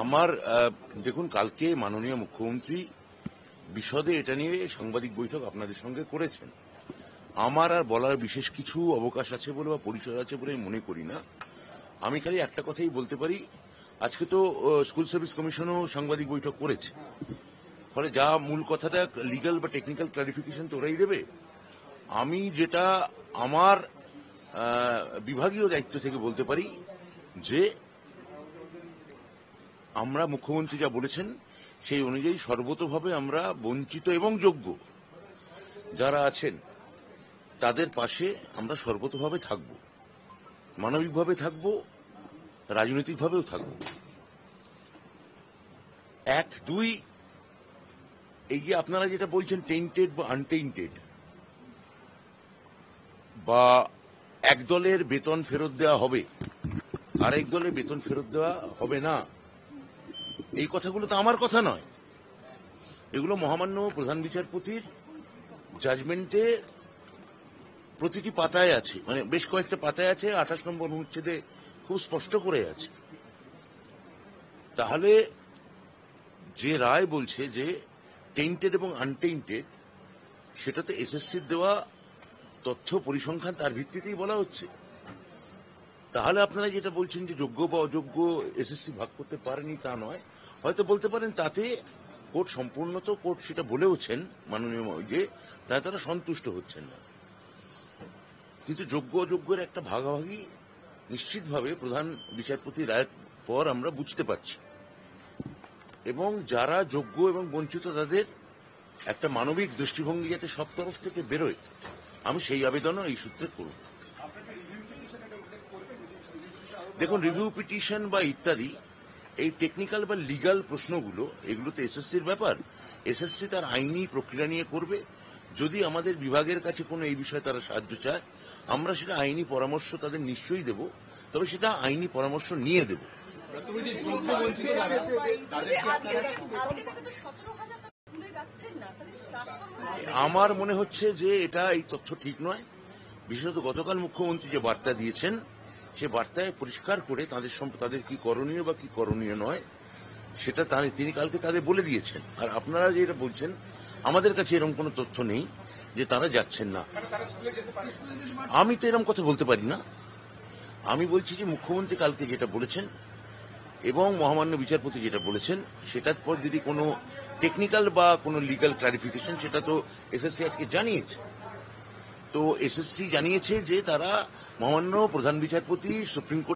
আমার দেখুন, কালকে মাননীয় মুখ্যমন্ত্রী বিশদে এটা নিয়ে সাংবাদিক বৈঠক আপনাদের সঙ্গে করেছেন। আমার আর বলার বিশেষ কিছু অবকাশ আছে বলে বা পরিচয় আছে বলে আমি মনে করি না। আমি খালি একটা কথাই বলতে পারি, আজকে তো স্কুল সার্ভিস কমিশনও সাংবাদিক বৈঠক করেছে, ফলে যা মূল কথাটা লিগ্যাল বা টেকনিক্যাল ক্লারিফিকেশন তো ওরাই দেবে। আমি যেটা আমার বিভাগীয় দায়িত্ব থেকে বলতে পারি যে আমরা মুখ্যমন্ত্রী যা বলেছেন সেই অনুযায়ী সর্বতোভাবে আমরা বঞ্চিত এবং যোগ্য যারা আছেন তাদের পাশে আমরা সর্বতোভাবে থাকব, মানবিকভাবে থাকব, রাজনৈতিকভাবেও থাকব। এক দুই, এই যে আপনারা যেটা বলছেন টেইন্টেড বা আনটেইন্টেড, বা এক দলের বেতন ফেরত দেওয়া হবে আরেক দলের বেতন ফেরত দেওয়া হবে না, এই কথাগুলো তো আমার কথা নয়। এগুলো মহামান্য প্রধান বিচারপতির জাজমেন্টে প্রতিটি পাতায় আছে, মানে বেশ কয়েকটা পাতায় আছে, 28 নম্বর অনুচ্ছেদে খুব স্পষ্ট করে আছে। তাহলে যে রায় বলছে যে টেইন্টেড এবং আনটেইন্টেড, সেটা তো এসএসসির দেওয়া তথ্য পরিসংখ্যান তার ভিত্তিতেই বলা হচ্ছে। তাহলে আপনারা যেটা বলছেন যে যোগ্য বা অযোগ্য এসএসসি ভাগ করতে পারেনি, তা নয়। হয়তো বলতে পারেন তাতে কোর্ট সম্পূর্ণ, তো কোর্ট সেটা বলেওছেন মাননীয়, যে তাই তারা সন্তুষ্ট হচ্ছেন না। কিন্তু যোগ্য অযোগ্যের একটা ভাগাভাগি নিশ্চিতভাবে প্রধান বিচারপতি রায়ের পর আমরা বুঝতে পারছি, এবং যারা যোগ্য এবং বঞ্চিত তাদের একটা মানবিক দৃষ্টিভঙ্গি যাতে সব তরফ থেকে বেরোয়, আমি সেই আবেদনও এই সূত্রে করব। দেখুন, রিভিউ পিটিশন বা ইত্যাদি এই টেকনিক্যাল বা লিগ্যাল প্রশ্নগুলো, এগুলো তো এসএসসির ব্যাপার। এসএসসি তার আইনি প্রক্রিয়া নিয়ে করবে। যদি আমাদের বিভাগের কাছে কোনো এই বিষয়ে তারা সাহায্য চায়, আমরা সেটা আইনি পরামর্শ তাদের নিশ্চয়ই দেব, তবে সেটা আইনি পরামর্শ নিয়ে দেব। আমার মনে হচ্ছে যে এটা এই তথ্য ঠিক নয়। বিশেষত গতকাল মুখ্যমন্ত্রী যে বার্তা দিয়েছেন, সে বার্তায় পরিষ্কার করে তাদের কি করণীয় বা কি করণীয় নয় সেটা তিনি কালকে তাদের বলে দিয়েছেন। আর আপনারা যে এটা বলছেন, আমাদের কাছে এরকম কোনো তথ্য নেই যে তারা যাচ্ছেন না। আমি তো এরকম কথা বলতে পারি না। আমি বলছি যে মুখ্যমন্ত্রী কালকে যেটা বলেছেন এবং মহামান্য বিচারপতি যেটা বলেছেন, সেটার পর যদি কোনো টেকনিক্যাল বা কোনো লিগ্যাল ক্লারিফিকেশন, সেটা তো এসএসসি আজকে জানিয়েছে। তো এসএসসি জানিয়েছে যে তারা মহামান্য প্রধান বিচারপতি, সুপ্রিম কোর্ট